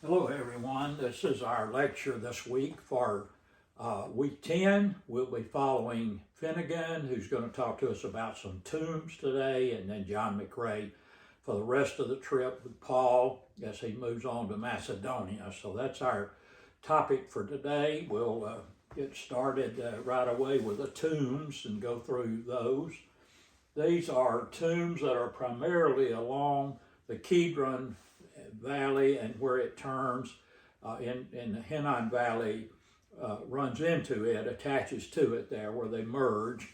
Hello everyone, this is our lecture this week for week 10. We'll be following Finnegan, who's going to talk to us about some tombs today, and then John McRae for the rest of the trip with Paul as he moves on to Macedonia. So that's our topic for today. We'll get started right away with the tombs and go through those. These are tombs that are primarily along the Kidron Valley and where it turns in the Hinnon Valley runs into it, attaches to it there where they merge.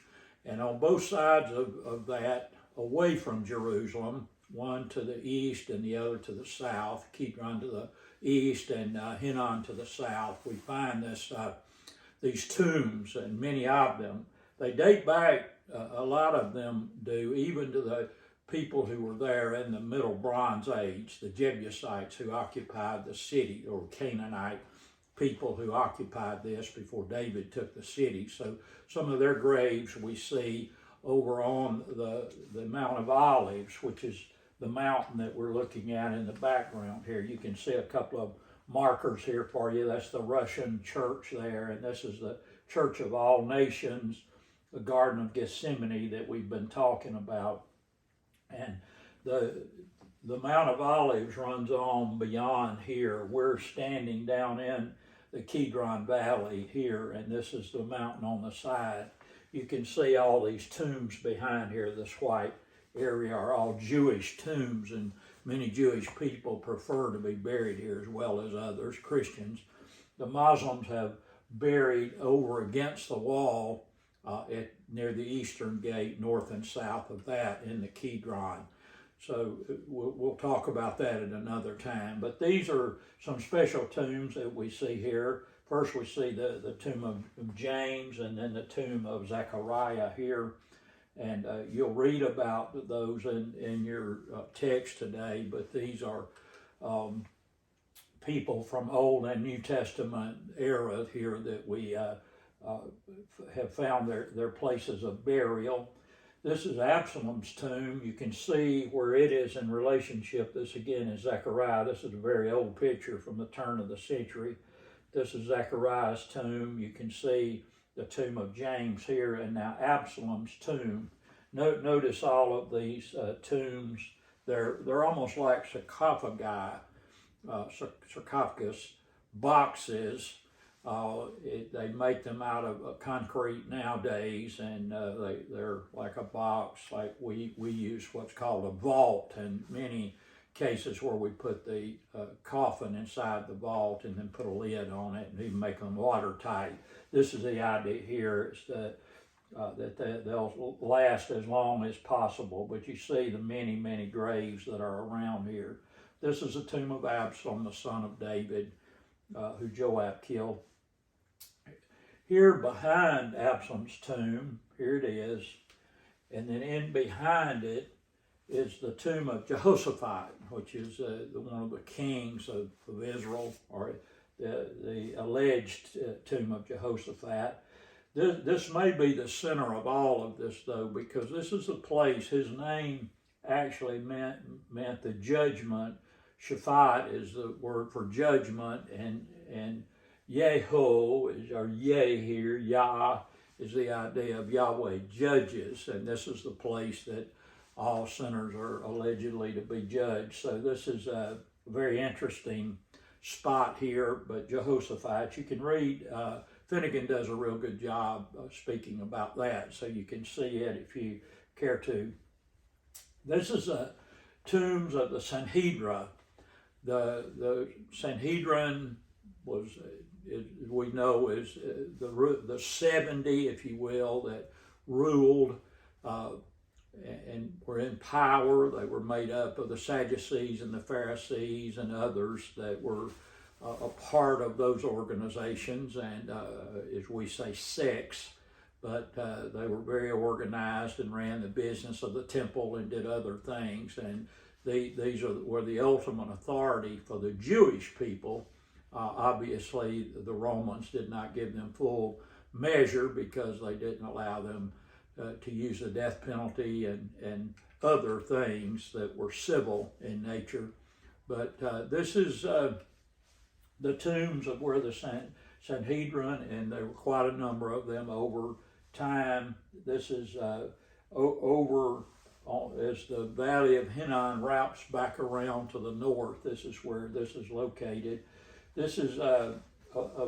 And on both sides of that, away from Jerusalem, one to the east and the other to the south, Kidron to the east and Hinnon to the south, we find these tombs, and many of them. They date back, a lot of them do, even to the people who were there in the Middle Bronze Age, the Jebusites who occupied the city, or Canaanite people who occupied this before David took the city. So some of their graves we see over on the Mount of Olives, which is the mountain that we're looking at in the background here. You can see a couple of markers here for you. That's the Russian church there, and this is the Church of All Nations, the Garden of Gethsemane that we've been talking about. And the Mount of Olives runs on beyond here. We're standing down in the Kidron Valley here, and this is the mountain on the side. You can see all these tombs behind here. This white area are all Jewish tombs, and many Jewish people prefer to be buried here as well as others, Christians. The Muslims have buried over against the wall near the eastern gate, north and south of that in the Kidron. So we'll talk about that at another time. But these are some special tombs that we see here. First we see the tomb of James, and then the tomb of Zechariah here. And you'll read about those in your text today, but these are people from Old and New Testament era here that we have found their places of burial. This is Absalom's tomb. You can see where it is in relationship. This again is Zechariah. This is a very old picture from the turn of the century. This is Zechariah's tomb. You can see the tomb of James here, and now Absalom's tomb. Notice all of these tombs. They're almost like sarcophagus boxes. They make them out of concrete nowadays, and they're like a box, like we use what's called a vault in many cases, where we put the coffin inside the vault and then put a lid on it and even make them watertight. This is the idea here, is that they'll last as long as possible, but you see the many graves that are around here. This is the tomb of Absalom, the son of David, who Joab killed. Here behind Absalom's tomb, here it is, and then in behind it is the tomb of Jehoshaphat, which is one of the kings of Israel, or the alleged tomb of Jehoshaphat. This may be the center of all of this, though, because this is the place. His name actually meant the judgment. Shaphat is the word for judgment, and Yeho, or Yeh here, Yah, is the idea of Yahweh judges, and this is the place that all sinners are allegedly to be judged. So this is a very interesting spot here, but Jehoshaphat, you can read, Finnegan does a real good job speaking about that, so you can see it if you care to. This is tombs of the Sanhedrin. The Sanhedrin was, as we know, is the 70, if you will, that ruled and were in power. They were made up of the Sadducees and the Pharisees and others that were a part of those organizations, and as we say, sects, but they were very organized and ran the business of the temple and did other things. And these were the ultimate authority for the Jewish people. Obviously, the Romans did not give them full measure because they didn't allow them to use the death penalty and other things that were civil in nature. But this is the tombs of where the Sanhedrin, and there were quite a number of them over time. This is over as the Valley of Hinnom wraps back around to the north. This is where this is located. This is a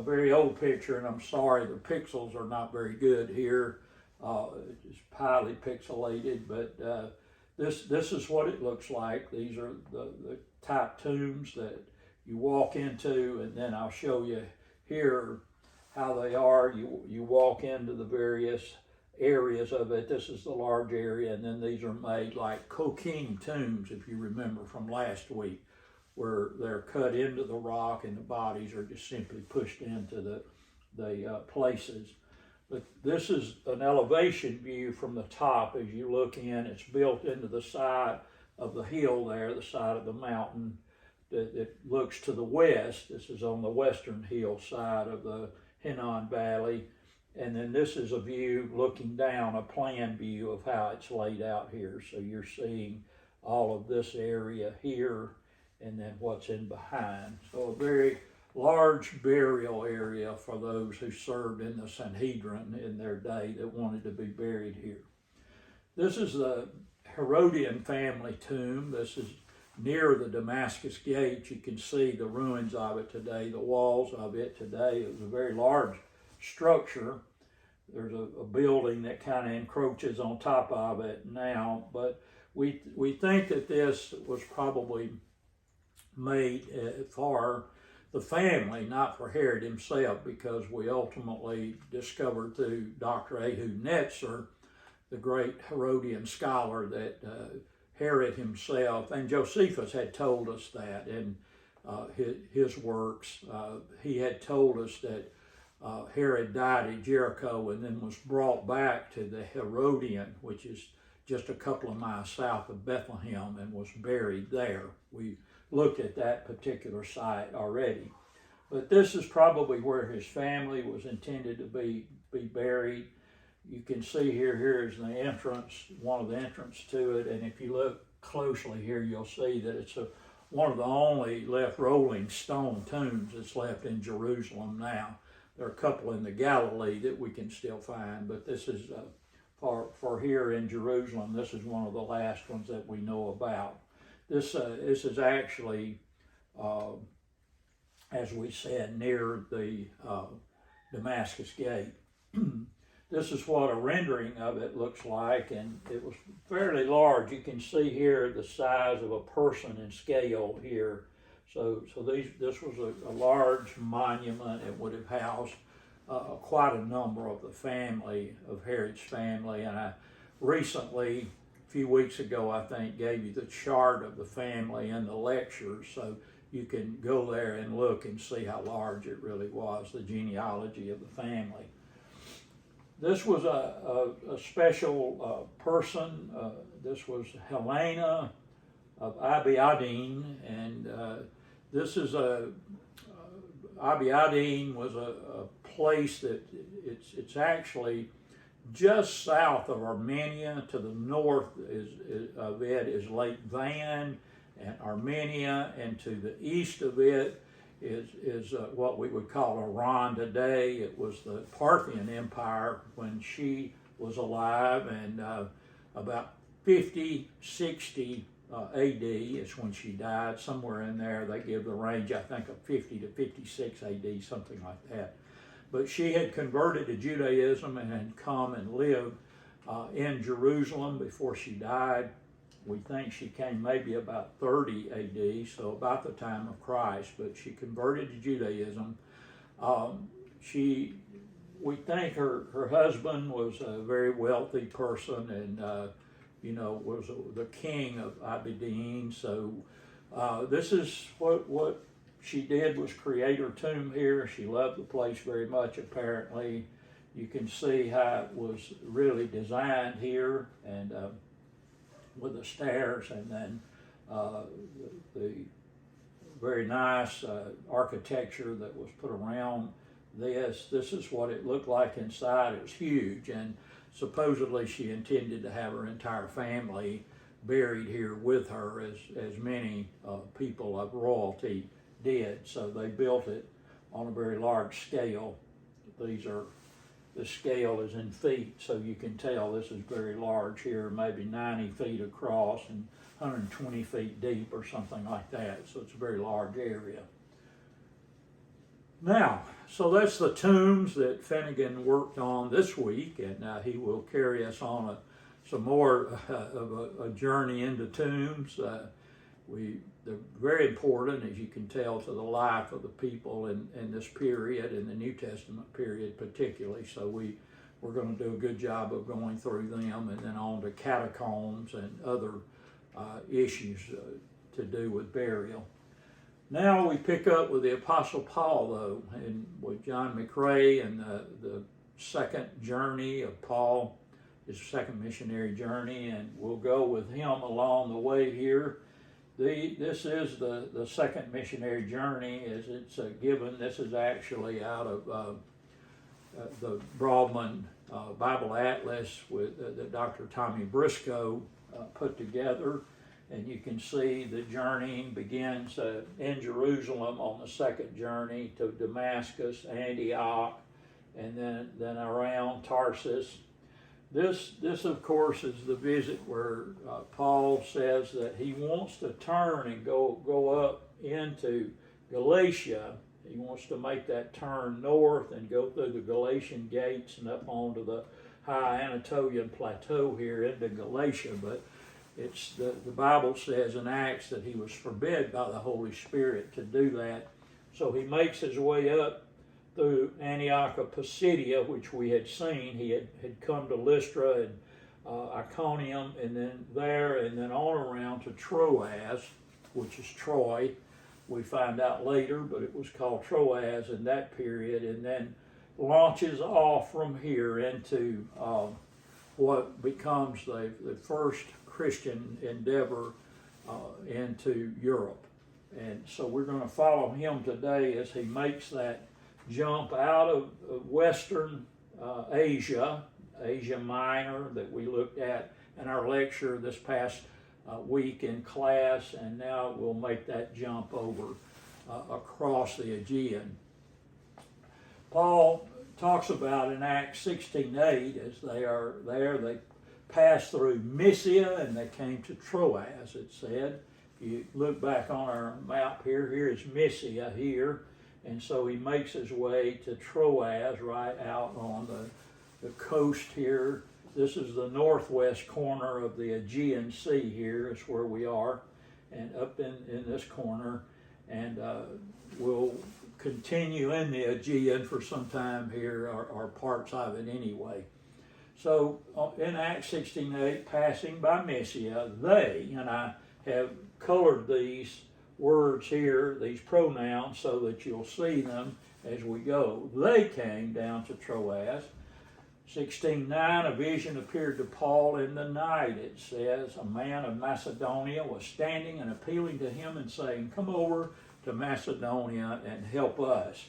very old picture, and I'm sorry the pixels are not very good here. It's highly pixelated, but this is what it looks like. These are the type tombs that you walk into, and then I'll show you here how they are. You walk into the various areas of it. This is the large area, and then these are made like coquine tombs, if you remember from last week, where they're cut into the rock and the bodies are just simply pushed into the places. But this is an elevation view from the top as you look in. It's built into the side of the hill there, the side of the mountain that looks to the west. This is on the western hill side of the Hinnom Valley. And then this is a view looking down, a plan view of how it's laid out here. So you're seeing all of this area here, and then what's in behind. So a very large burial area for those who served in the Sanhedrin in their day that wanted to be buried here. This is the Herodian family tomb. This is near the Damascus Gate. You can see the ruins of it today, the walls of it today. It was a very large structure. There's a building that kind of encroaches on top of it now, but we think that this was probably made for the family, not for Herod himself, because we ultimately discovered through Dr. Ehud Netzer, the great Herodian scholar, that Herod himself, and Josephus had told us that in his works. He had told us that Herod died at Jericho and then was brought back to the Herodian, which is just a couple of miles south of Bethlehem, and was buried there. We looked at that particular site already. But this is probably where his family was intended to be buried. You can see here is the entrance, one of the entrance to it, and if you look closely here, you'll see that it's one of the only left rolling stone tombs that's left in Jerusalem now. There are a couple in the Galilee that we can still find, but this is for here in Jerusalem. This is one of the last ones that we know about. This is actually, as we said, near the Damascus Gate. This is what a rendering of it looks like, and it was fairly large. You can see here the size of a person in scale here. So this was a large monument. It would have housed quite a number of the family, of Herod's family. And I recently, a few weeks ago, I think, gave you the chart of the family in the lectures. So you can go there and look and see how large it really was, the genealogy of the family. This was a special person. This was Helena of Abiadin, and this is Abiadin was a place that it's actually just south of Armenia. To the north of it is Lake Van and Armenia, and to the east of it is what we would call Iran today. It was the Parthian Empire when she was alive, and about 50, 60 AD is when she died. Somewhere in there, they give the range, I think, of 50 to 56 AD, something like that. But she had converted to Judaism and had come and lived in Jerusalem before she died. We think she came maybe about 30 AD, so about the time of Christ, but she converted to Judaism. We think her husband was a very wealthy person, and was the king of Abiadin. So this is what she did, was create her tomb here. She loved the place very much, apparently. You can see how it was really designed here, and with the stairs, and then the very nice architecture that was put around this. This is what it looked like inside. It was huge, and supposedly she intended to have her entire family buried here with her, as many people of royalty did. So they built it on a very large scale. The scale is in feet, so you can tell this is very large here, maybe 90 feet across and 120 feet deep or something like that. So it's a very large area. Now, so that's the tombs that Finnegan worked on this week, and he will carry us on some more of a journey into tombs. They're very important, as you can tell, to the life of the people in this period, in the New Testament period particularly. So we're going to do a good job of going through them, and then on to catacombs and other issues to do with burial. Now we pick up with the Apostle Paul, though, and with John McRae and the second journey of Paul, his second missionary journey, and we'll go with him along the way here. This is the second missionary journey as it's given. This is actually out of the Broadman Bible Atlas that Dr. Tommy Briscoe put together. And you can see the journey begins in Jerusalem on the second journey to Damascus, Antioch, and then around Tarsus. This of course is the visit where Paul says that he wants to turn and go up into Galatia. He wants to make that turn north and go through the Galatian gates and up onto the high Anatolian plateau here into Galatia. But it's the Bible says in Acts that he was forbid by the Holy Spirit to do that. So he makes his way up through Antioch of Pisidia, which we had seen. He had come to Lystra and Iconium, and then on around to Troas, which is Troy. We find out later, but it was called Troas in that period, and then launches off from here into what becomes the first Christian endeavor into Europe. And so we're going to follow him today as he makes that jump out of Western Asia Minor that we looked at in our lecture this past week in class, and now we'll make that jump over across the Aegean. Paul talks about in Acts 16:8 as they are there, they passed through Mysia and they came to Troas, it said. If you look back on our map here is Mysia here. And so he makes his way to Troas, right out on the coast here. This is the northwest corner of the Aegean Sea here is where we are, and up in this corner. And we'll continue in the Aegean for some time here, or parts of it anyway. So in Acts 16:8, passing by Mysia, they, and I have colored these words here, these pronouns, so that you'll see them as we go. They came down to Troas. 16:9, a vision appeared to Paul in the night. It says, a man of Macedonia was standing and appealing to him and saying, come over to Macedonia and help us.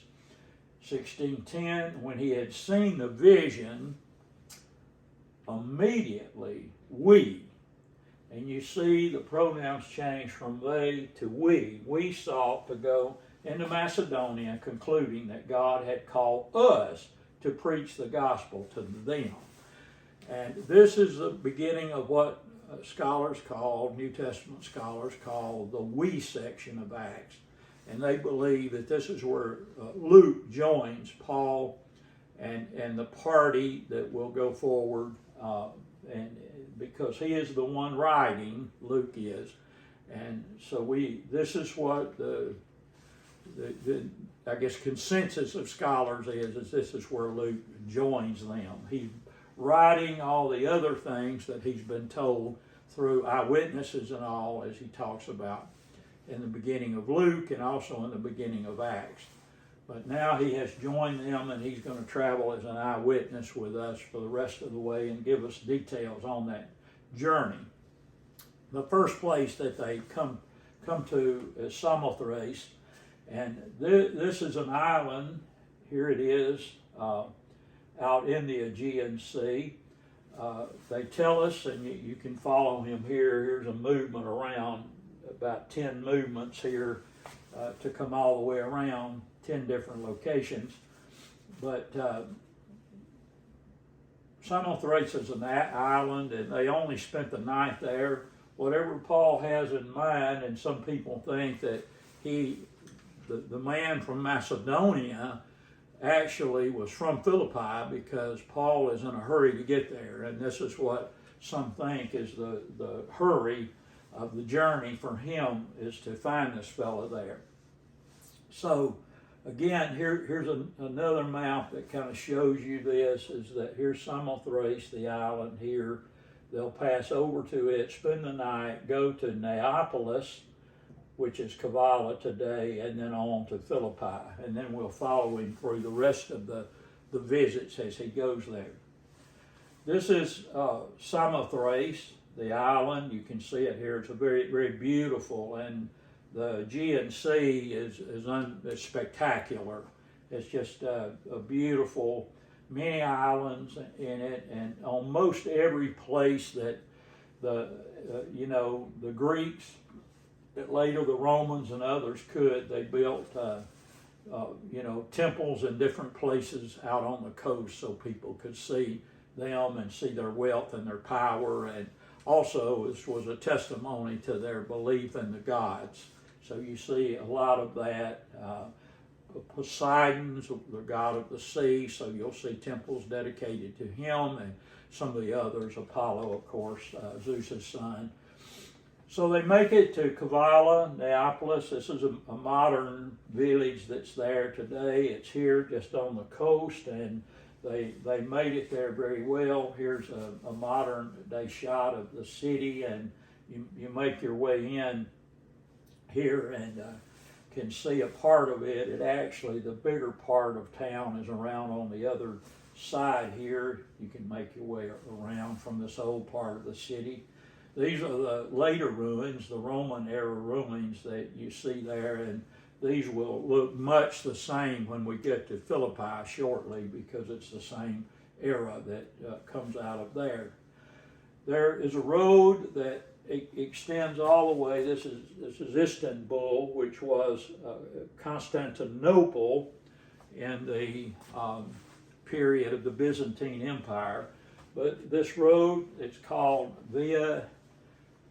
16:10, when he had seen the vision, immediately we, and you see the pronouns change from they to we. We sought to go into Macedonia, concluding that God had called us to preach the gospel to them. And this is the beginning of what scholars call, New Testament scholars call, the we section of Acts. And they believe that this is where Luke joins Paul and the party that will go forward, and because he is the one writing, Luke is. And so this is what the I guess consensus of scholars is this is where Luke joins them. He's writing all the other things that he's been told through eyewitnesses and all, as he talks about in the beginning of Luke and also in the beginning of Acts. But now he has joined them, and he's going to travel as an eyewitness with us for the rest of the way and give us details on that journey. The first place that they come to is Samothrace, and this is an island. Here it is out in the Aegean Sea. They tell us, and you can follow him here. Here's a movement around, about 10 movements here to come all the way around 10 different locations. But Samothrace is an island, and they only spent the night there. Whatever Paul has in mind, and some people think that the man from Macedonia actually was from Philippi, because Paul is in a hurry to get there, and this is what some think is the hurry of the journey for him, is to find this fellow there. So again, here's another map that kind of shows you this, is that here's Samothrace, the island here. They'll pass over to it, spend the night, go to Neapolis, which is Kavala today, and then on to Philippi. And then we'll follow him through the rest of the visits as he goes there. This is Samothrace, the island. You can see it here. It's a very, very beautiful, and the Aegean Sea is spectacular. It's just a beautiful, many islands in it, and on most every place that the Greeks, that later the Romans and others they built temples in different places out on the coast so people could see them and see their wealth and their power, and also this was a testimony to their belief in the gods. So you see a lot of that. Poseidon's the god of the sea, so you'll see temples dedicated to him, and some of the others, Apollo, of course, Zeus's son. So they make it to Kavala, Neapolis. This is a modern village that's there today. It's here just on the coast, and they made it there very well. Here's a modern day shot of the city, and you make your way in here and can see a part of it. It actually, the bigger part of town is around on the other side here. You can make your way around from this old part of the city. These are the later ruins, the Roman era ruins that you see there, and these will look much the same when we get to Philippi shortly, because it's the same era that comes out of there. There is a road that extends all the way. This is Istanbul, which was Constantinople in the period of the Byzantine Empire. But this road, it's called Via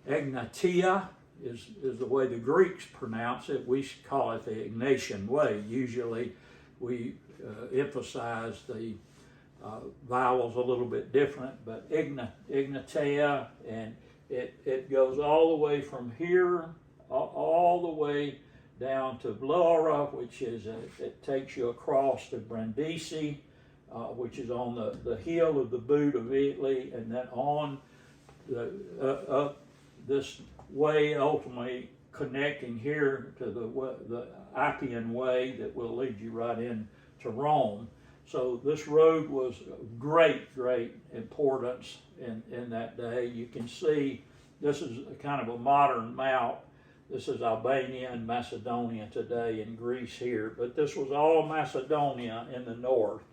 Egnatia, is the way the Greeks pronounce it. We call it the Ignatian way. Usually we emphasize the vowels a little bit different, but Ignatia, and it goes all the way from here, all the way down to Vlora, which is, it takes you across to Brindisi, which is on the heel of the boot of Italy, and then on up this way, ultimately connecting here to the Appian Way that will lead you right in to Rome. So this road was of great importance in that day. You can see this is a kind of a modern map. This is Albania and Macedonia today, in Greece here, but this was all Macedonia in the north.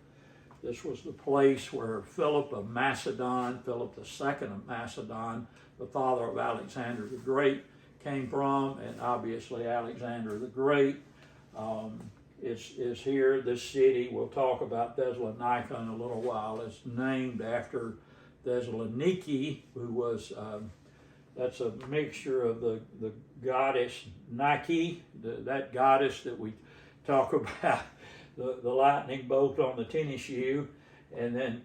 This was the place where Philip of Macedon, Philip II of Macedon, the father of Alexander the Great, came from, and obviously Alexander the Great is here. This city, we'll talk about Thessalonica in a little while, is named after Thessaloniki, who was, that's a mixture of the goddess Nike, that goddess that we talk about, the lightning bolt on the tennis shoe, and then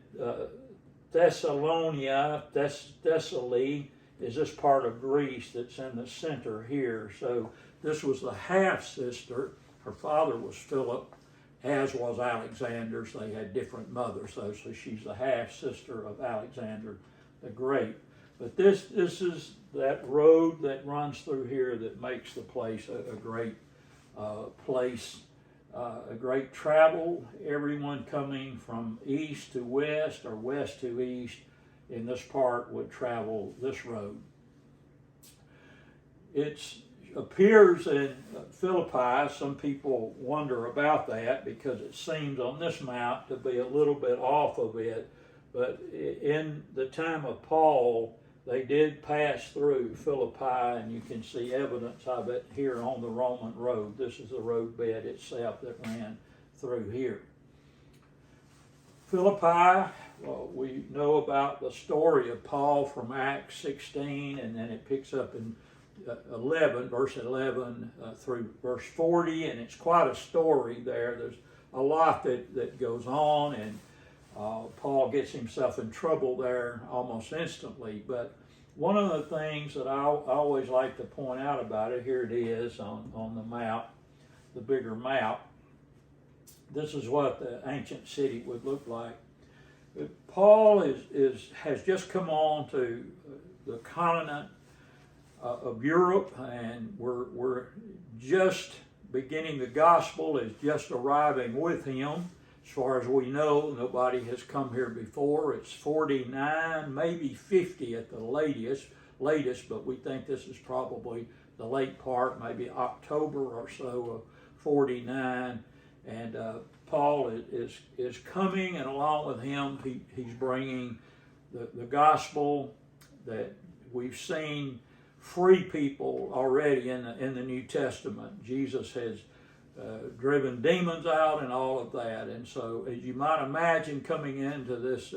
Thessalonia, Thessaly, is this part of Greece that's in the center here. So this was the half-sister. Her father was Philip, as was Alexander's. They had different mothers, though, so she's the half-sister of Alexander the Great. But this is that road that runs through here that makes the place a great place, a great travel. Everyone coming from east to west or west to east in this part would travel this road. It appears in Philippi. Some people wonder about that because it seems on this map to be a little bit off of it. But in the time of Paul, they did pass through Philippi, and you can see evidence of it here on the Roman road. This is the roadbed itself that ran through here. Philippi, well, we know about the story of Paul from Acts 16, and then it picks up in verse 11 through verse 40, and it's quite a story there. There's a lot that goes on, and Paul gets himself in trouble there almost instantly. But one of the things that I always like to point out about it, here it is on the map, the bigger map. This is what the ancient city would look like. Paul has just come on to the continent of Europe, and we're just beginning. The gospel is just arriving with him. As far as we know, nobody has come here before. It's 49, maybe 50 at the latest, but we think this is probably the late part, maybe October or so of 49. And Paul is coming, and along with him, he's bringing the gospel that we've seen free people already in the New Testament. Jesus has driven demons out and all of that. And so, as you might imagine, coming into this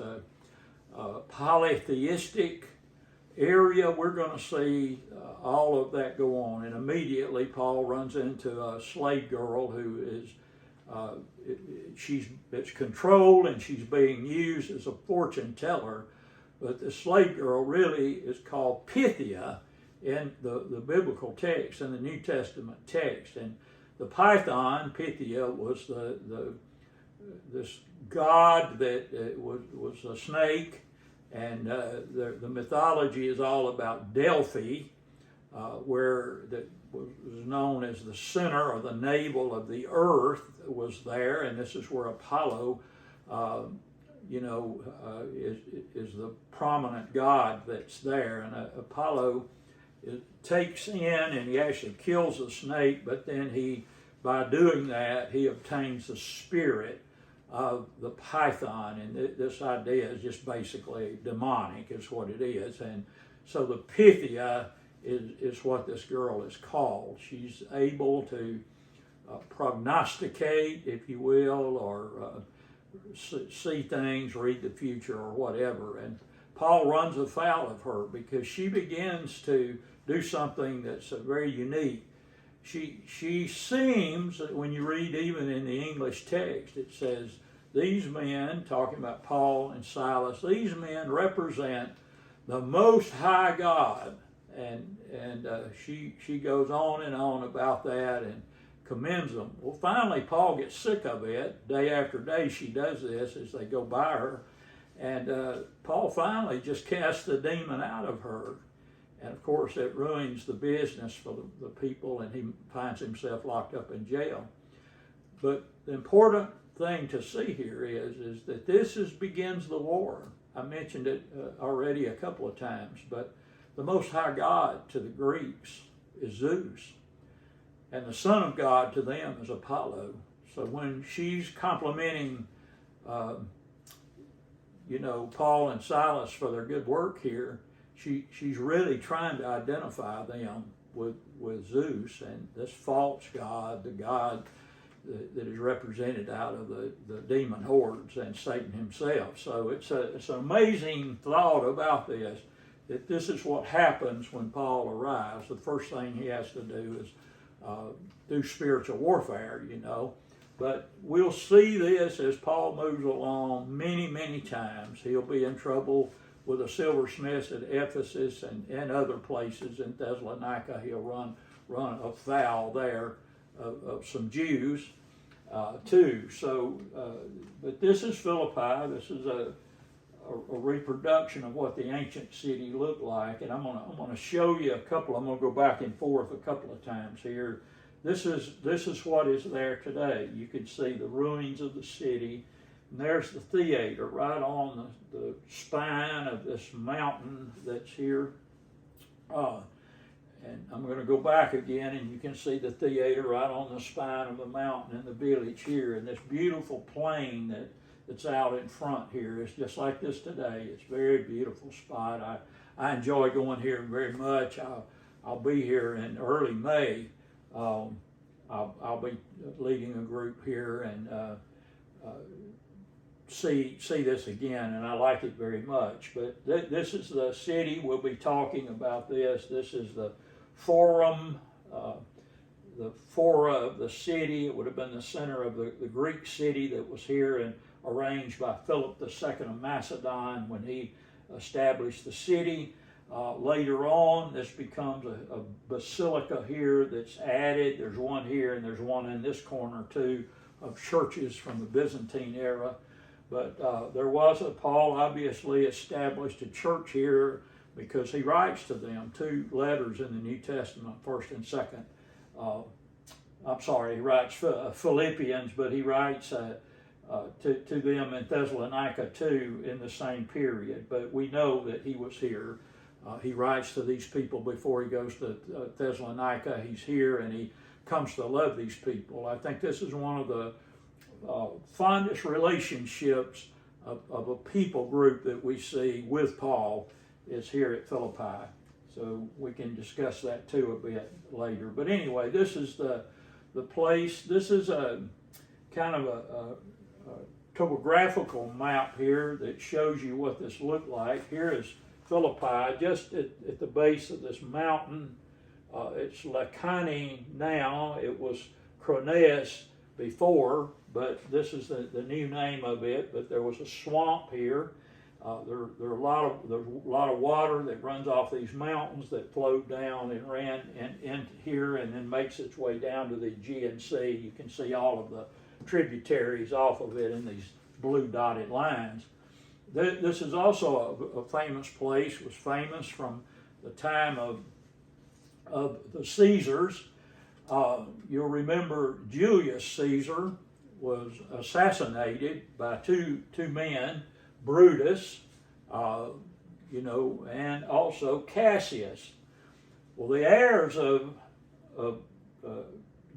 polytheistic area, we're going to see all of that go on. And immediately, Paul runs into a slave girl who is it's controlled, and she's being used as a fortune teller. But the slave girl really is called Pythia in the biblical text, in the New Testament text. And the Python, Pythia, was this god that was a snake, and the mythology is all about Delphi, where that was known as the center or the navel of the earth was there, and this is where Apollo, is the prominent god that's there. And Apollo takes in, and he actually kills the snake, but then by doing that, he obtains the spirit of the python. And this idea is just basically demonic, is what it is. And so the Pythia is what this girl is called. She's able to prognosticate, if you will, or see things, read the future, or whatever. And Paul runs afoul of her because she begins to do something that's very unique. She seems, when you read even in the English text, it says, these men, talking about Paul and Silas, these men represent the Most High God. And she goes on and on about that and commends them. Well, finally, Paul gets sick of it. Day after day, she does this as they go by her. And Paul finally just casts the demon out of her. And of course, it ruins the business for the people, and he finds himself locked up in jail. But the important thing to see here is that this begins the war. I mentioned it already a couple of times, but the Most High God to the Greeks is Zeus, and the Son of God to them is Apollo. So when she's complimenting, Paul and Silas for their good work here, she's really trying to identify them with Zeus and this false god, the god that is represented out of the demon hordes and Satan himself. So it's an amazing thought about this, that this is what happens when Paul arrives. The first thing he has to do is do spiritual warfare, But we'll see this as Paul moves along many, many times. He'll be in trouble with the silversmiths at Ephesus and other places. In Thessalonica, he'll run afoul there of some Jews too. So, but this is Philippi. This is a reproduction of what the ancient city looked like, and I'm gonna show you a couple. I'm gonna go back and forth a couple of times here. This is what is there today. You can see the ruins of the city, and there's the theater right on the spine of this mountain that's here. And I'm going to go back again, and you can see the theater right on the spine of the mountain in the village here, and this beautiful plain that's out in front here. It's just like this today. It's a very beautiful spot. I enjoy going here very much. I'll be here in early May. I'll be leading a group here and see this again, and I like it very much. But this is the city. We'll be talking about this. This is the forum, the fora of the city. It would have been the center of the Greek city that was here and arranged by Philip II of Macedon when he established the city. Later on, this becomes a basilica here that's added. There's one here and there's one in this corner too, of churches from the Byzantine era. But Paul obviously established a church here because he writes to them 2 letters in the New Testament, 1st and 2nd. He writes Philippians, but he writes to them in Thessalonica too in the same period. But we know that he was here. He writes to these people before he goes to Thessalonica. He's here and he comes to love these people. I think this is one of the fondest relationships of a people group that we see with Paul is here at Philippi. So we can discuss that too a bit later. But anyway, this is the place. This is a kind of a topographical map here that shows you what this looked like. Here is Philippi, just at the base of this mountain. It's Lacani now. It was Croneus before, but this is the new name of it. But there was a swamp here. There's a lot of water that runs off these mountains that flowed down and ran in here and then makes its way down to the Aegean Sea. You can see all of the tributaries off of it in these blue dotted lines. This is also a famous place. It was famous from the time of the Caesars. You'll remember Julius Caesar was assassinated by two men, Brutus, and also Cassius. Well, the heirs of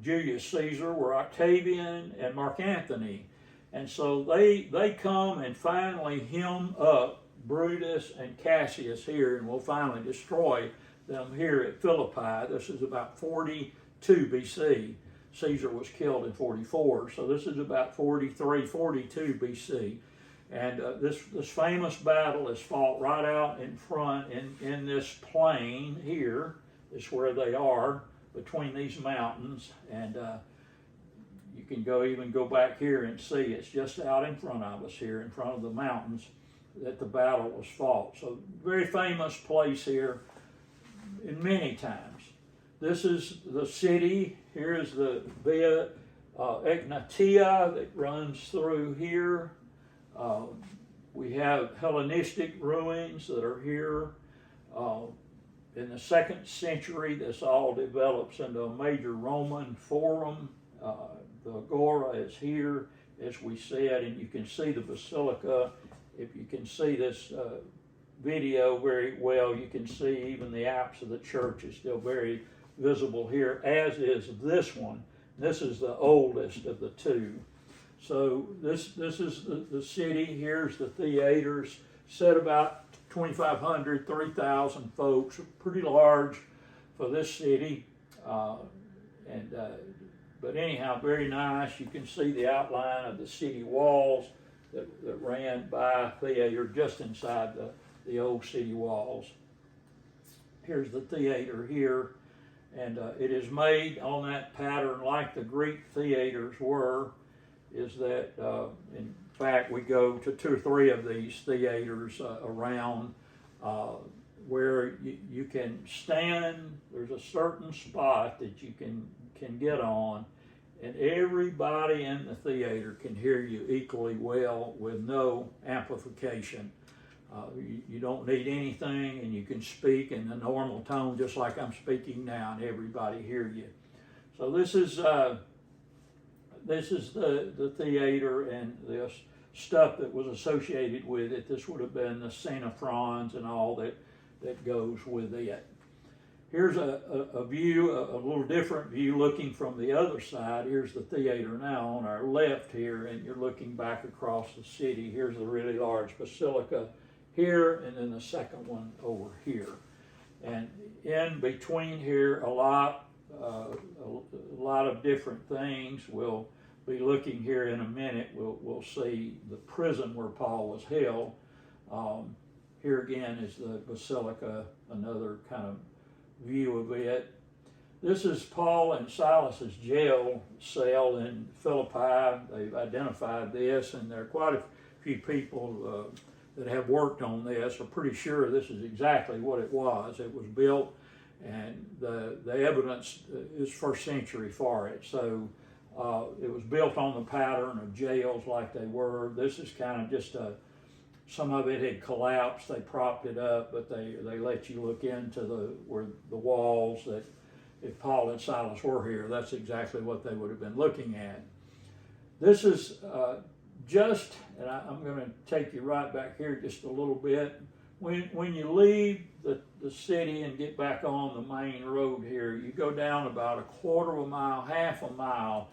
Julius Caesar were Octavian and Mark Antony. And so they come and finally hem up Brutus and Cassius here, and will finally destroy them here at Philippi. This is about 42 BC. Caesar was killed in 44, so this is about 43, 42 BC. And this famous battle is fought right out in front in this plain here. Is where they are between these mountains, and you can even go back here and see it's just out in front of us here, in front of the mountains, that the battle was fought. So very famous place here in many times. This is the city. Here is the Via Egnatia that runs through here. We have Hellenistic ruins that are here. In the 2nd century, this all develops into a major Roman forum. The Agora is here, as we said, and you can see the basilica. If you can see this video very well, you can see even the apse of the church is still very visible here, as is this one. This is the oldest of the two. So this is the city. Here's the theaters, set about 2,500, 3,000 folks, pretty large for this city. But anyhow, very nice. You can see the outline of the city walls that ran by theater just inside the old city walls. Here's the theater here, and it is made on that pattern like the Greek theaters were, is that in fact we go to 2 or 3 of these theaters around where you can stand. There's a certain spot that you can get on, and everybody in the theater can hear you equally well with no amplification. You don't need anything, and you can speak in the normal tone just like I'm speaking now, and everybody hear you. So this is the theater and the stuff that was associated with it. This would have been the Xenophons and all that goes with it. Here's a view, a little different view looking from the other side. Here's the theater now on our left here, and you're looking back across the city. Here's the really large basilica here, and then the second one over here. And in between here, a lot of different things. We'll be looking here in a minute. We'll see the prison where Paul was held. Here again is the Basilica, another kind of view of it. This is Paul and Silas's jail cell in Philippi. They've identified this, and there are quite a few people that have worked on this are pretty sure this is exactly what it was. It was built, and the evidence is first century for it. So it was built on the pattern of jails like they were. This is kind of just some of it had collapsed. They propped it up, but they let you look into where the walls that if Paul and Silas were here, that's exactly what they would have been looking at. This is and I'm going to take you right back here just a little bit. When you leave the city and get back on the main road here, you go down about a quarter of a mile, half a mile,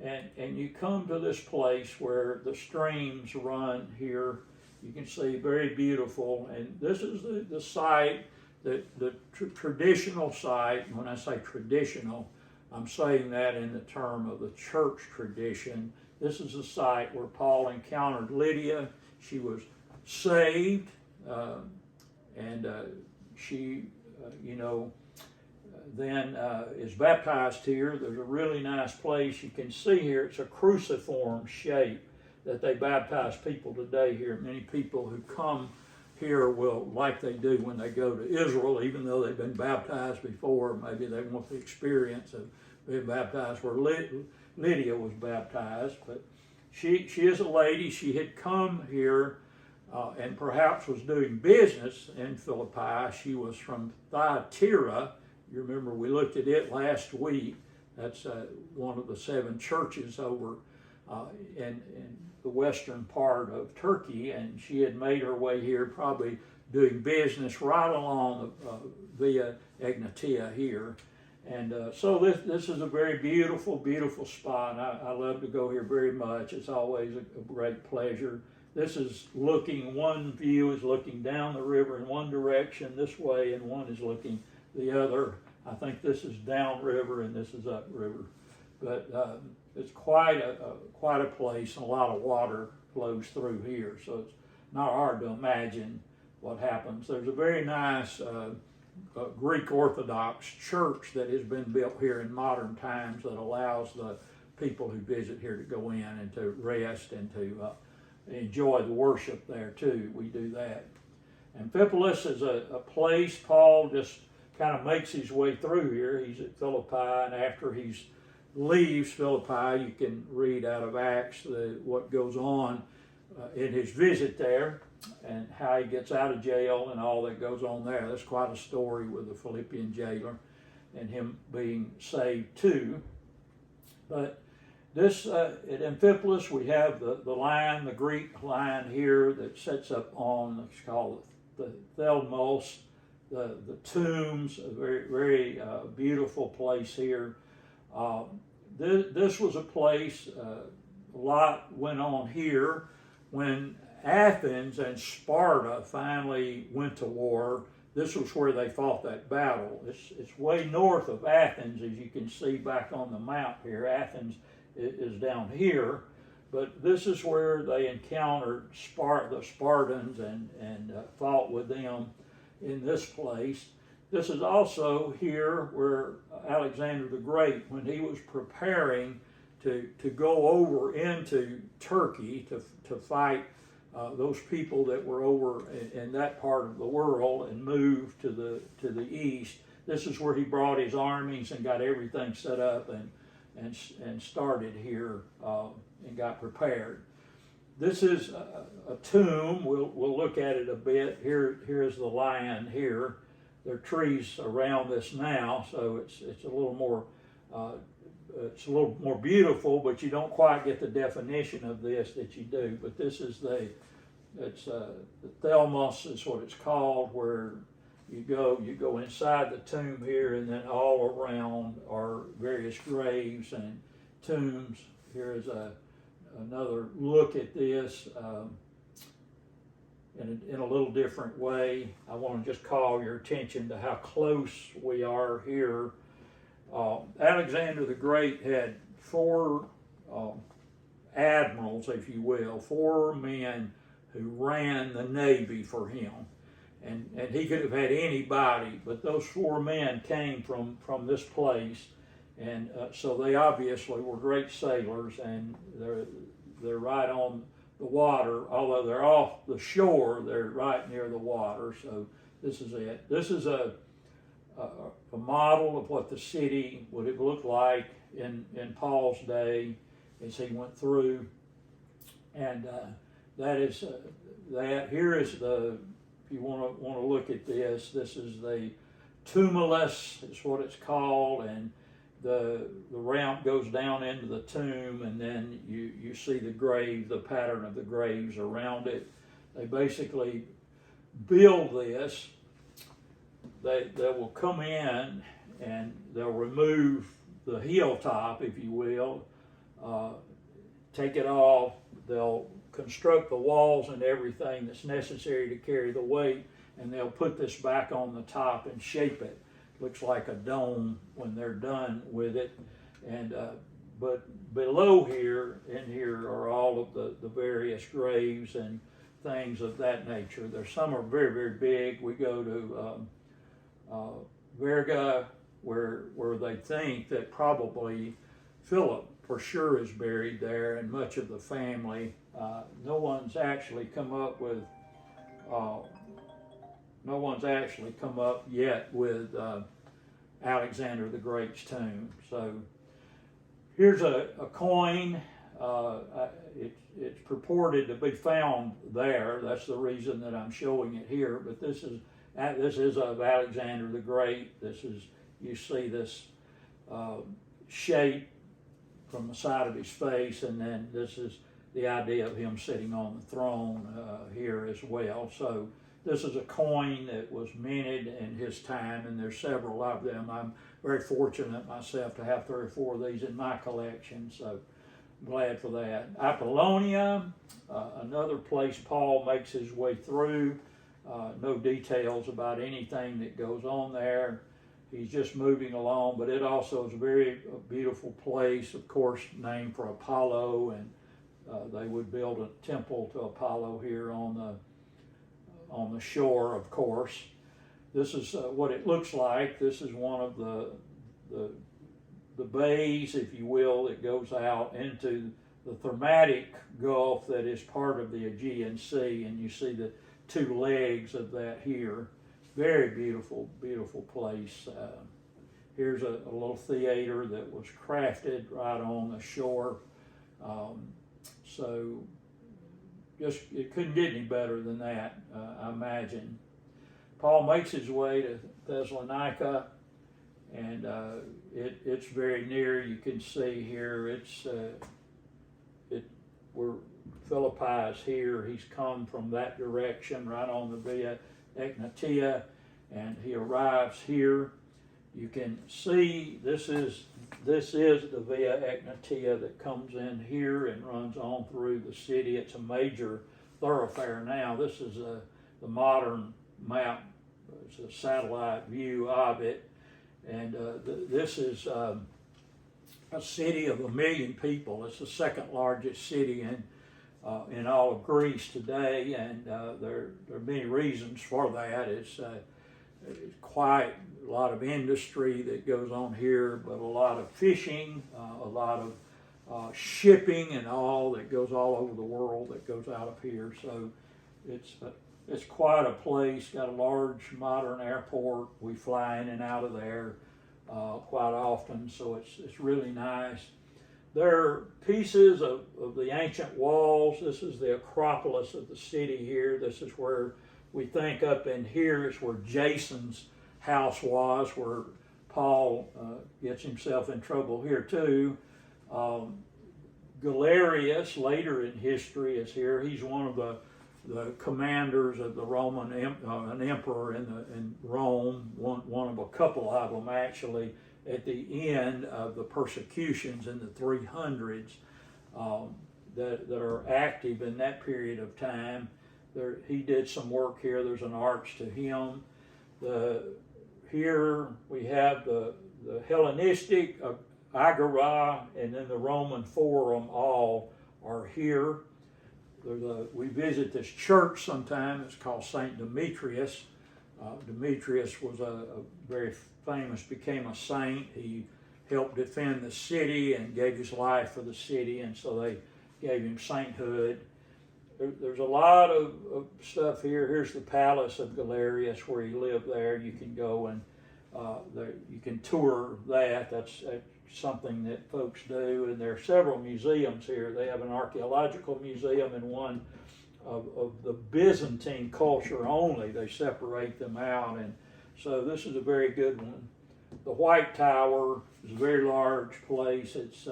and you come to this place where the streams run here. You can see very beautiful, and this is the site, the traditional site. When I say traditional, I'm saying that in the term of the church tradition. This is the site where Paul encountered Lydia. She was saved, and she, then is baptized here. There's a really nice place. You can see here, it's a cruciform shape that they baptize people today here. Many people who come here will, like they do when they go to Israel, even though they've been baptized before, maybe they want the experience of being baptized where Lydia was baptized. But she is a lady. She had come here and perhaps was doing business in Philippi. She was from Thyatira. You remember we looked at it last week. That's one of the 7 churches over in the western part of Turkey, and she had made her way here probably doing business right along via Egnatia here. And so this is a very beautiful, beautiful spot. I love to go here very much. It's always a great pleasure. This is one view is looking down the river in one direction this way, and one is looking the other. I think this is downriver and this is upriver. But it's quite a place, and a lot of water flows through here. So it's not hard to imagine what happens. There's a very nice Greek Orthodox church that has been built here in modern times that allows the people who visit here to go in and to rest and to enjoy the worship there too. We do that. Amphipolis is a place Paul just kind of makes his way through here. He's at Philippi, and after he leaves Philippi, you can read out of Acts what goes on in his visit there and how he gets out of jail and all that goes on there. That's quite a story with the Philippian jailer and him being saved too. But this, at Amphipolis, we have the line, the Greek line here that sets up on, it's called the Thelmos, the tombs, a very, very beautiful place here. This was a place, a lot went on here when Athens and Sparta finally went to war. This was where they fought that battle. It's way north of Athens, as you can see back on the map here. Athens is down here, but this is where they encountered the Spartans and fought with them in this place. This is also here where Alexander the Great, when he was preparing to go over into Turkey to fight those people that were over in that part of the world and move to the east. This is where he brought his armies and got everything set up and started here and got prepared. This is a tomb. We'll look at it a bit. Here's the lion here. There are trees around this now, so it's a little more beautiful, but you don't quite get the definition of this that you do. But this is the Thelmos is what it's called, where you go inside the tomb here, and then all around are various graves and tombs. Here is another look at this. in a little different way. I want to just call your attention to how close we are here. Alexander the Great had four admirals, if you will, four men who ran the Navy for him. And he could have had anybody, but those four men came from this place, and so they obviously were great sailors, and they're right on the water. Although they're off the shore, they're right near the water. So this is it. This is a model of what the city would have looked like in Paul's day as he went through, and that is that. Here is the. If you want to look at this, this is the tumulus, is what it's called, and the ramp goes down into the tomb, and then you see the grave, the pattern of the graves around it. They basically build this. They will come in and they'll remove the hilltop, if you will, take it off. They'll construct the walls and everything that's necessary to carry the weight, and they'll put this back on the top and shape it. Looks like a dome when they're done with it. And but below here, in here, are all of the various graves and things of that nature. There's some are very, very big. We go to Verga, where they think that probably Philip for sure is buried there, and much of the family. No one's actually come up yet with Alexander the Great's tomb. So here's a coin. It's purported to be found there. That's the reason that I'm showing it here. But this is of Alexander the Great. You see this shape from the side of his face, and then this is the idea of him sitting on the throne here as well. So this is a coin that was minted in his time, and there's several of them. I'm very fortunate myself to have 3 or 4 of these in my collection, so I'm glad for that. Apollonia, another place Paul makes his way through. No details about anything that goes on there. He's just moving along, but it also is a very beautiful place, of course, named for Apollo, and they would build a temple to Apollo here on the shore, of course. This is what it looks like. This is one of the bays, if you will, that goes out into the Thermatic Gulf that is part of the Aegean Sea, and you see the 2 legs of that here. Very beautiful, beautiful place. Here's a little theater that was crafted right on the shore. So just it couldn't get any better than that, I imagine. Paul makes his way to Thessalonica, and it's very near. You can see here where Philippi is here. He's come from that direction, right on the Via Egnatia, and he arrives here. You can see this is the Via Egnatia that comes in here and runs on through the city. It's a major thoroughfare now. This is the modern map. It's a satellite view of it, and this is a city of 1 million people. It's the 2nd largest city in all of Greece today, and there are many reasons for that. It's quite a lot of industry that goes on here, but a lot of fishing, a lot of shipping and all that goes all over the world that goes out of here. So it's quite a place. Got a large modern airport. We fly in and out of there quite often, so it's really nice. There are pieces of the ancient walls. This is the Acropolis of the city here. This is where we think up in here is where Jason's house was, where Paul gets himself in trouble here too. Galerius, later in history, is here. He's one of the commanders of the Roman, an emperor in Rome, one of a couple of them actually, at the end of the persecutions in the 300s that are active in that period of time. he did some work here. There's an arch to him. Here we have the Hellenistic Agora and then the Roman Forum all are here. We visit this church sometime. It's called St. Demetrius. Demetrius was a very famous, became a saint. He helped defend the city and gave his life for the city, and so they gave him sainthood. There's a lot of stuff here. Here's the Palace of Galerius where he lived there. You can go and you can tour that. That's something that folks do. And there are several museums here. They have an archaeological museum and one of the Byzantine culture only. They separate them out. And so this is a very good one. The White Tower is a very large place. It's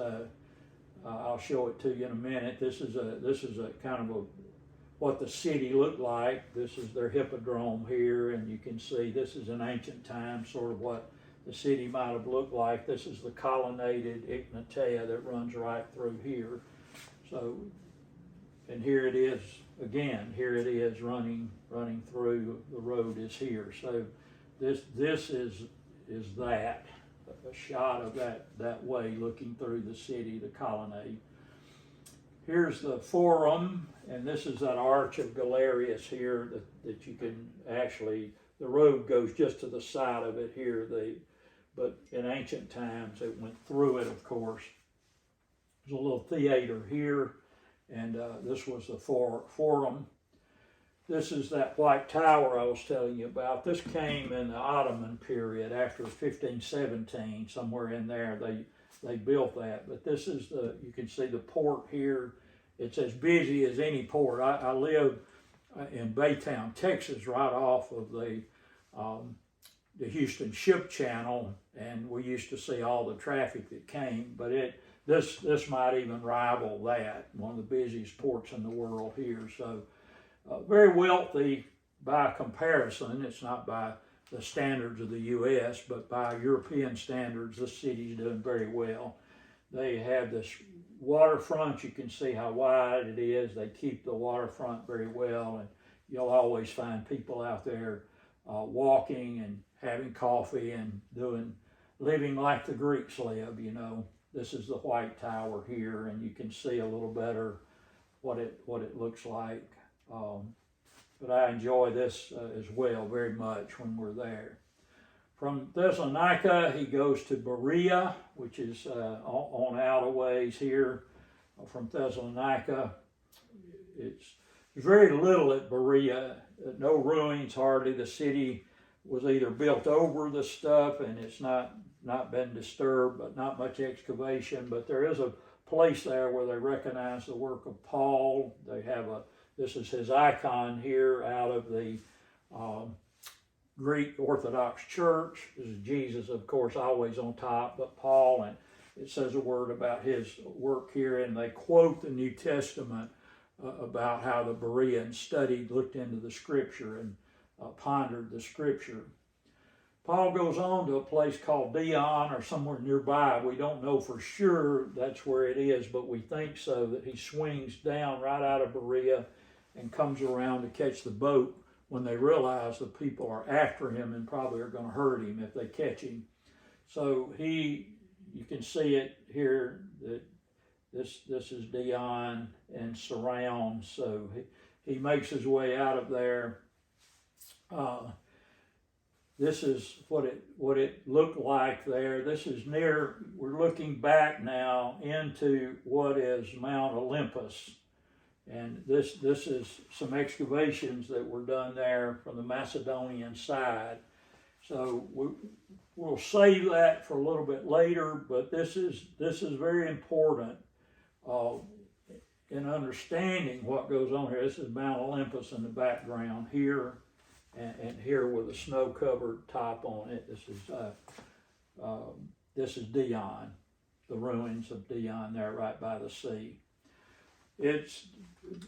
I'll show it to you in a minute. This is a kind of what the city looked like. This is their hippodrome here, and you can see this is in ancient times, sort of what the city might have looked like. This is the colonnaded Ignatia that runs right through here. So, and here it is again. Here it is running through. The road is here. So this is that. A shot of that way looking through the city, the colonnade. Here's the Forum, and this is that Arch of Galerius here that you can actually, the road goes just to the side of it here, but in ancient times it went through it, of course. There's a little theater here, and this was the Forum. This is that White Tower I was telling you about. This came in the Ottoman period after 1517, somewhere in there they built that. But this is you can see the port here. It's as busy as any port. I live in Baytown, Texas, right off of the Houston Ship Channel, and we used to see all the traffic that came. But this might even rival that, one of the busiest ports in the world here. So. Very wealthy by comparison. It's not by the standards of the U.S., but by European standards, this city's doing very well. They have this waterfront. You can see how wide it is. They keep the waterfront very well, and you'll always find people out there walking and having coffee and living like the Greeks live, you know. This is the White Tower here, and you can see a little better what it looks like. But I enjoy this as well very much when we're there. From Thessalonica, he goes to Berea, which is on out a ways here from Thessalonica. There's very little at Berea, no ruins hardly. The city was either built over the stuff and it's not been disturbed, but not much excavation. But there is a place there where they recognize the work of Paul. They have this is his icon here out of the Greek Orthodox Church. This is Jesus, of course, always on top, but Paul, and it says a word about his work here, and they quote the New Testament about how the Bereans looked into the Scripture and pondered the Scripture. Paul goes on to a place called Dion or somewhere nearby. We don't know for sure that's where it is, but we think so, that he swings down right out of Berea and comes around to catch the boat when they realize the people are after him and probably are going to hurt him if they catch him. So you can see it here that this is Dion and surrounds. So he makes his way out of there. This is what it looked like there. This is we're looking back now into what is Mount Olympus. And this is some excavations that were done there from the Macedonian side. So we'll save that for a little bit later, but this is very important in understanding what goes on here. This is Mount Olympus in the background here, and here with a snow-covered top on it. This is Dion, the ruins of Dion there right by the sea. It's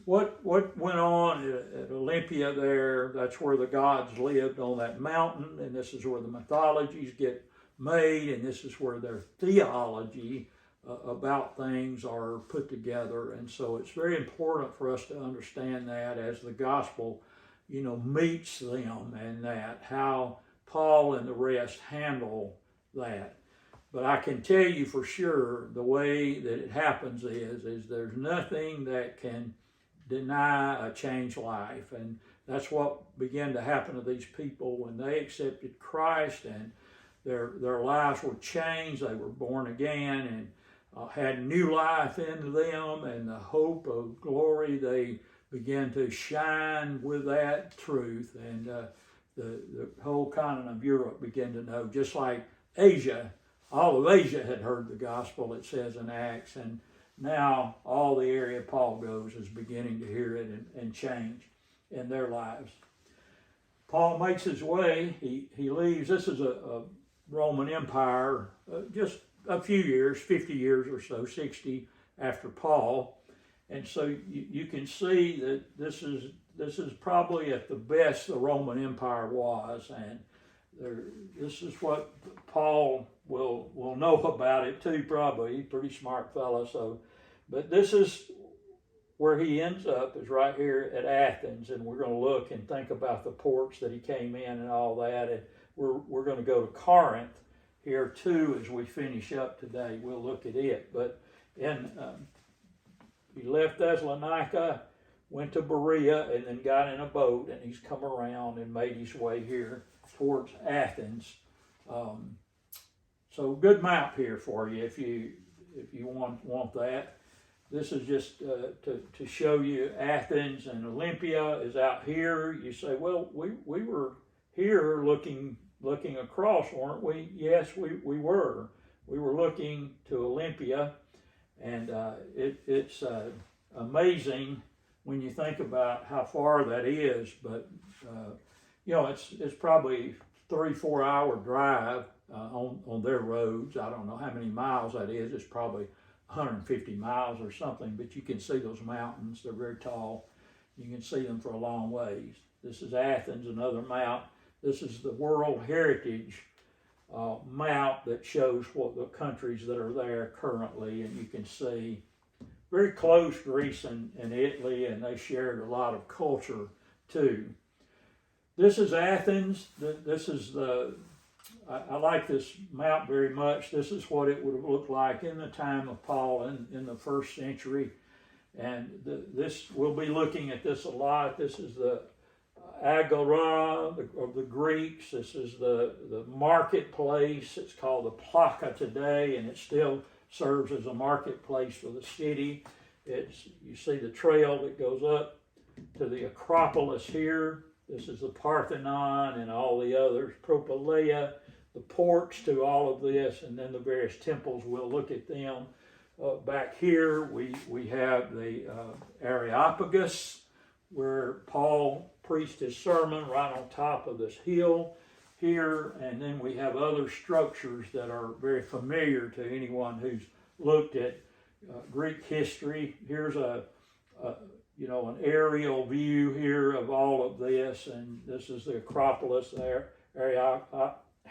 what went on at Olympia there. That's where the gods lived on that mountain, and this is where the mythologies get made, and this is where their theology about things are put together. And so it's very important for us to understand that as the gospel, meets them, and that how Paul and the rest handle that. But I can tell you for sure the way that it happens is there's nothing that can deny a changed life. And that's what began to happen to these people when they accepted Christ, and their lives were changed. They were born again and had new life in them, and the hope of glory, they began to shine with that truth. And the whole continent of Europe began to know, just like Asia. All of Asia had heard the gospel, it says in Acts, and now all the area Paul goes is beginning to hear it and change in their lives. Paul makes his way, he leaves. This is a Roman Empire, just a few years, 50 years or so, 60 after Paul. And so you can see that this is probably at the best the Roman Empire was, and this is what Paul will know about it too, probably. He's a pretty smart fellow. So, but this is where he ends up, is right here at Athens, and we're going to look and think about the ports that he came in and all that. And we're going to go to Corinth here too as we finish up today. We'll look at it. But he left Thessalonica, went to Berea, and then got in a boat, and he's come around and made his way here towards Athens. So good map here for you if you want that. This is just to show you Athens, and Olympia is out here. You say, well, we were here looking across, weren't we? Yes, we were. We were looking to Olympia, and it's amazing when you think about how far that is. But it's probably 3-4 hour drive on their roads. I don't know how many miles that is. It's probably 150 miles or something, but you can see those mountains. They're very tall. You can see them for a long ways. This is Athens, another mount. This is the World Heritage map that shows what the countries that are there currently, and you can see very close Greece and Italy, and they shared a lot of culture too. This is Athens. This is I like this map very much. This is what it would have looked like in the time of Paul in the first century. And we'll be looking at this a lot. This is the Agora of the Greeks. This is the marketplace. It's called the Plaka today, and it still serves as a marketplace for the city. You see the trail that goes up to the Acropolis here. This is the Parthenon and all the others, Propylaea, the ports to all of this, and then the various temples. We'll look at them. Back here, we have the Areopagus, where Paul preached his sermon right on top of this hill here, and then we have other structures that are very familiar to anyone who's looked at Greek history. Here's an aerial view here of all of this, and this is the Acropolis there,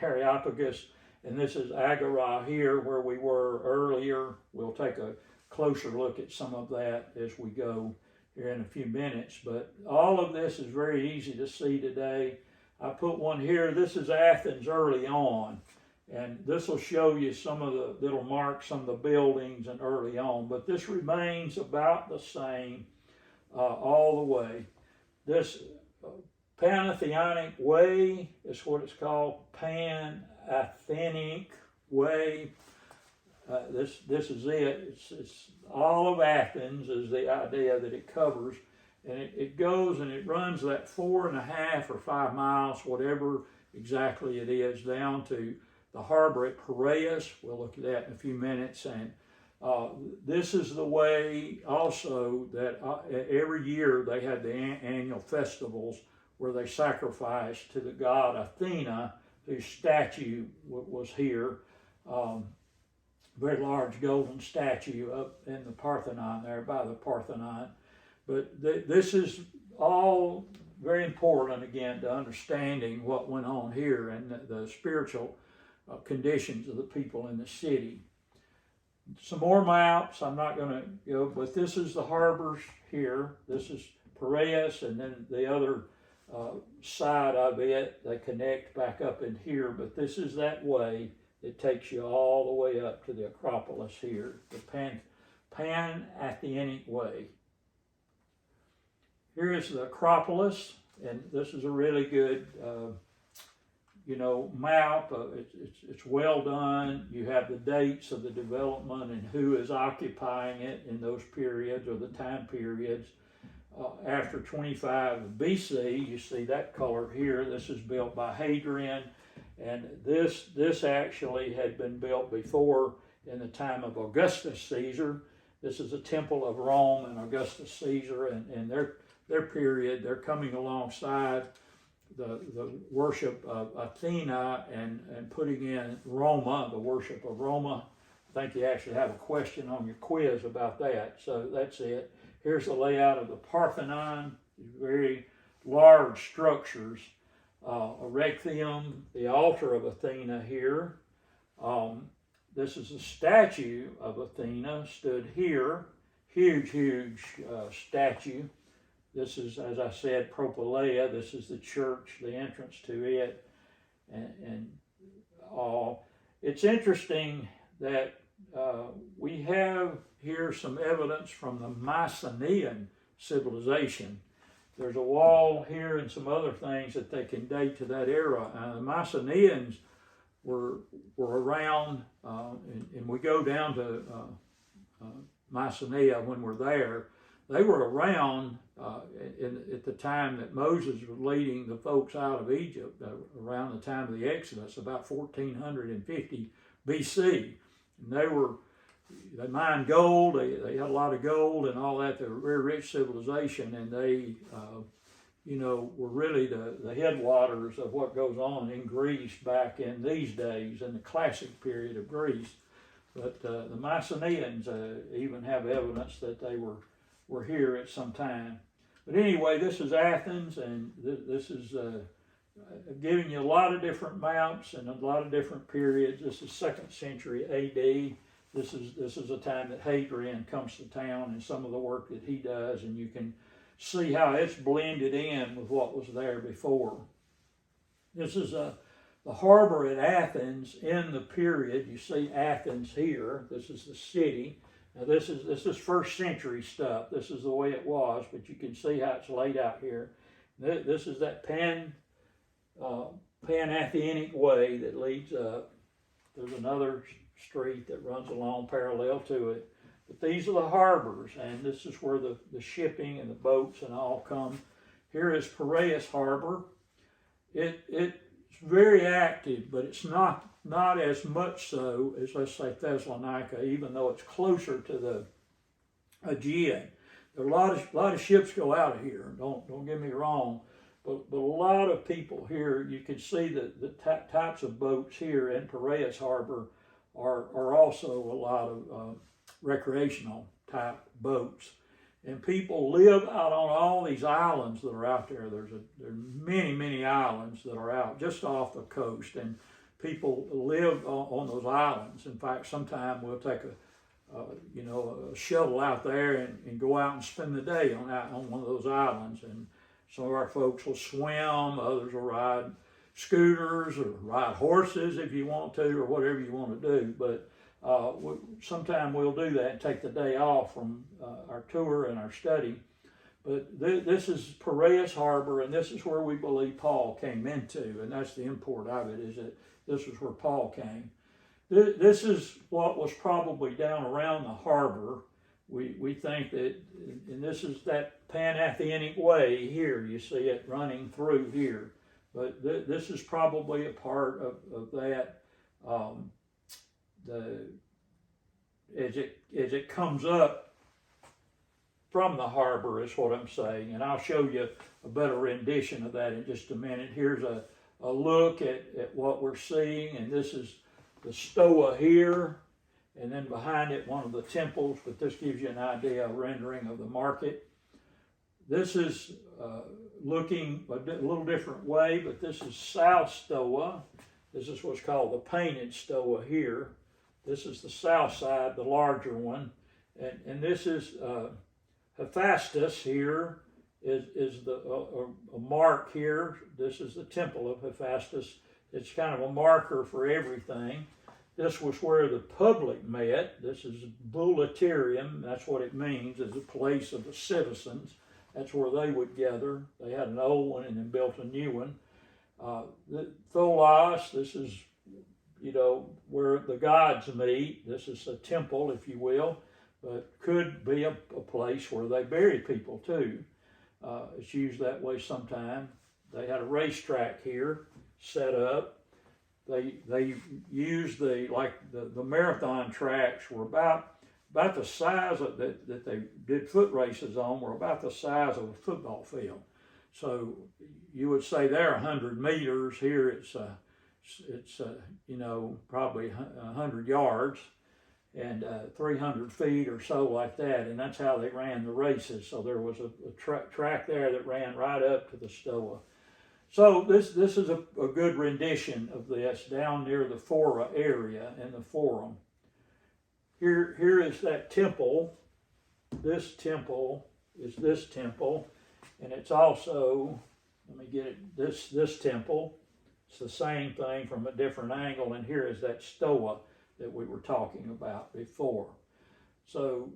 Areopagus, and this is Agora here where we were earlier. We'll take a closer look at some of that as we go here in a few minutes, but all of this is very easy to see today. I put one here. This is Athens early on, and this will show you some of the little marks, some of the buildings and early on, but this remains about the same all the way. This Panathenaic Way is what it's called, Pan-Athenic Way. This is it. It's all of Athens is the idea that it covers, and it goes and it runs that 4.5 or 5 miles, whatever exactly it is, down to the harbor at Piraeus. We'll look at that in a few minutes. And this is the way also that every year they had the annual festivals where they sacrificed to the god Athena, whose statue was here. Very large golden statue up in the Parthenon there, by the Parthenon. But this is all very important, again, to understanding what went on here and the spiritual conditions of the people in the city. Some more maps. I'm not going to go, but this is the harbors here. This is Piraeus, and then the other side of it, they connect back up in here, but this is that way. It takes you all the way up to the Acropolis here, the Pan-Athenic way. Here is the Acropolis, and this is a really good, map. It's well done. You have the dates of the development and who is occupying it in those periods or the time periods. After 25 BC, you see that color here. This is built by Hadrian, and this actually had been built before in the time of Augustus Caesar. This is a temple of Rome and Augustus Caesar, and their period. They're coming alongside the worship of Athena and putting in Roma, the worship of Roma. I think you actually have a question on your quiz about that. So that's it. Here's the layout of the Parthenon, very large structures. Erechtheum, the altar of Athena here. This is a statue of Athena, stood here. Huge statue. This is, as I said, Propylaea. This is the church, the entrance to it. And all. It's interesting that we have here some evidence from the Mycenaean civilization. There's a wall here and some other things that they can date to that era. The Mycenaeans were around, and we go down to Mycenae when we're there. They were around at the time that Moses was leading the folks out of Egypt, around the time of the Exodus, about 1450 BC. And they mined gold, they had a lot of gold and all that. They were a very rich civilization, and they, were really the headwaters of what goes on in Greece back in these days, in the classic period of Greece. But the Mycenaeans even have evidence that they were here at some time. But anyway, this is Athens, and this is giving you a lot of different maps and a lot of different periods. This is 2nd century AD. This is a time that Hadrian comes to town and some of the work that he does, and you can see how it's blended in with what was there before. This is the harbor at Athens in the period. You see Athens here. This is the city. Now this is 1st century stuff. This is the way it was, but you can see how it's laid out here. This is that Pan-Athenic way that leads up. There's another street that runs along parallel to it. But these are the harbors, and this is where the shipping and the boats and all come. Here is Piraeus Harbor. It's very active, but it's not as much so as, let's say, Thessalonica, even though it's closer to the Aegean. There are a lot of ships go out of here. Don't get me wrong, but a lot of people here. You can see the types of boats here in Piraeus Harbor are also a lot of recreational type boats, and people live out on all these islands that are out there. There are many islands that are out just off the coast, and people live on those islands. In fact, sometime we'll take a shuttle out there and go out and spend the day on one of those islands. And some of our folks will swim, others will ride scooters or ride horses if you want to, or whatever you want to do. But sometime we'll do that and take the day off from our tour and our study. But this is Piraeus Harbor, and this is where we believe Paul came into, and that's the import of it, is that this is where Paul came. This is what was probably down around the harbor. We think that, and this is that Pan-Athenic way here. You see it running through here. But this is probably a part of that. As it comes up from the harbor is what I'm saying, and I'll show you a better rendition of that in just a minute. Here's a look at what we're seeing, and this is the Stoa here, and then behind it one of the temples, but this gives you an idea, a rendering of the market. This is looking a little different way, but this is South Stoa. This is what's called the painted Stoa here. This is the south side, the larger one. And this is Hephaestus here is a mark here. This is the temple of Hephaestus. It's kind of a marker for everything. This was where the public met. This is Boulaterium. That's what it means, is a place of the citizens. That's where they would gather. They had an old one and then built a new one. The Tholos, this is, where the gods meet. This is a temple, if you will, but could be a place where they bury people too. It's used that way sometime. They had a racetrack here set up. They used the marathon tracks were about the size of that they did foot races on, were about the size of a football field. So you would say they're 100 meters. Here it's probably 100 yards and 300 feet or so, like that. And that's how they ran the races. So there was a track there that ran right up to the Stoa. So this is a good rendition of this down near the Fora area in the Forum. Here is that temple. This temple is this temple, and it's also, let me get it, this temple. It's the same thing from a different angle, and here is that Stoa that we were talking about before. So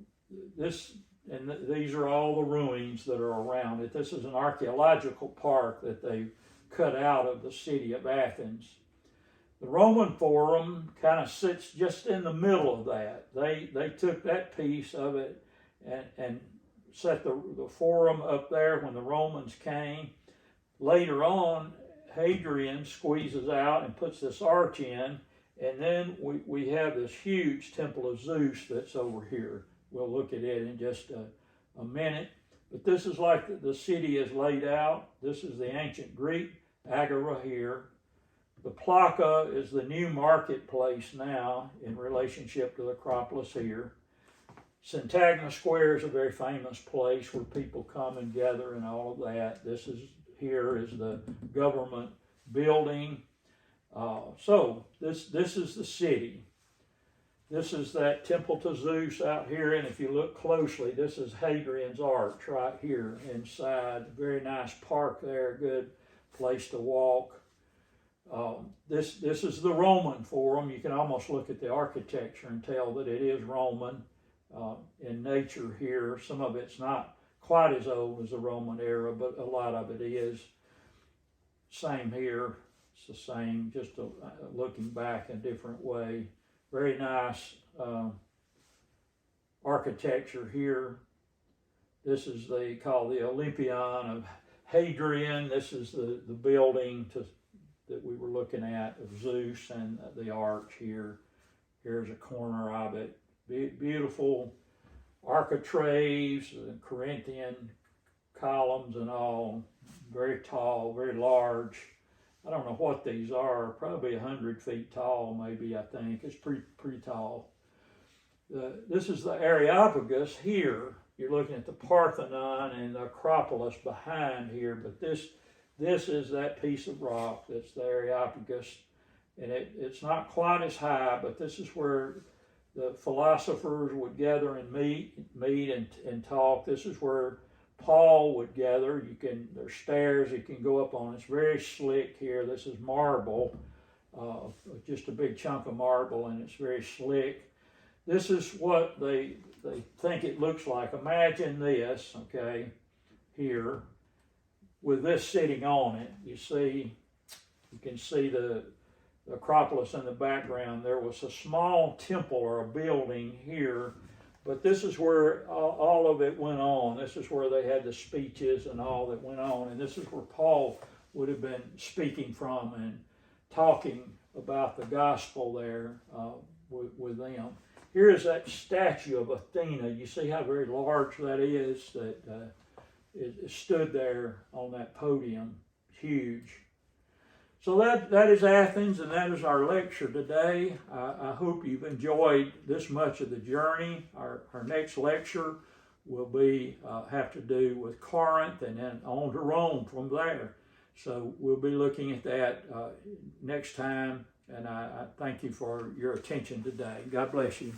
these are all the ruins that are around it. This is an archaeological park that they cut out of the city of Athens. The Roman Forum kind of sits just in the middle of that. They took that piece of it and set the Forum up there when the Romans came. Later on, Hadrian squeezes out and puts this arch in, and then we have this huge temple of Zeus that's over here. We'll look at it in just a minute. But this is like the city is laid out. This is the ancient Greek Agora here. The Plaka is the new marketplace now in relationship to the Acropolis here. Syntagma Square is a very famous place where people come and gather and all of that. Here is the government building. So this is the city. This is that temple to Zeus out here, and if you look closely, this is Hadrian's Arch right here inside. Very nice park there, good place to walk. This is the Roman Forum. You can almost look at the architecture and tell that it is Roman in nature here. Some of it's not quite as old as the Roman era, but a lot of it is. Same here. It's the same, just looking back in a different way. Very nice architecture here. This is they call the Olympion of Hadrian. This is the building that we were looking at of Zeus and the arch here. Here's a corner of it. Beautiful architraves, Corinthian columns and all. Very tall, very large. I don't know what these are, probably 100 feet tall, maybe, I think. It's pretty tall. This is the Areopagus here. You're looking at the Parthenon and the Acropolis behind here, but this is that piece of rock that's the Areopagus. And it's not quite as high, but this is where the philosophers would gather and meet and talk. This is where Paul would gather. There's stairs you can go up on. It's very slick here. This is marble, just a big chunk of marble, and it's very slick. This is what they think it looks like. Imagine this, okay, here, with this sitting on it. You can see the Acropolis in the background. There was a small temple or a building here, but this is where all of it went on. This is where they had the speeches and all that went on. And this is where Paul would have been speaking from and talking about the gospel there with them. Here is that statue of Athena. You see how very large that is, that it stood there on that podium. Huge. So that is Athens, and that is our lecture today. I hope you've enjoyed this much of the journey. Our next lecture will have to do with Corinth and then on to Rome from there. So we'll be looking at that next time. And I thank you for your attention today. God bless you.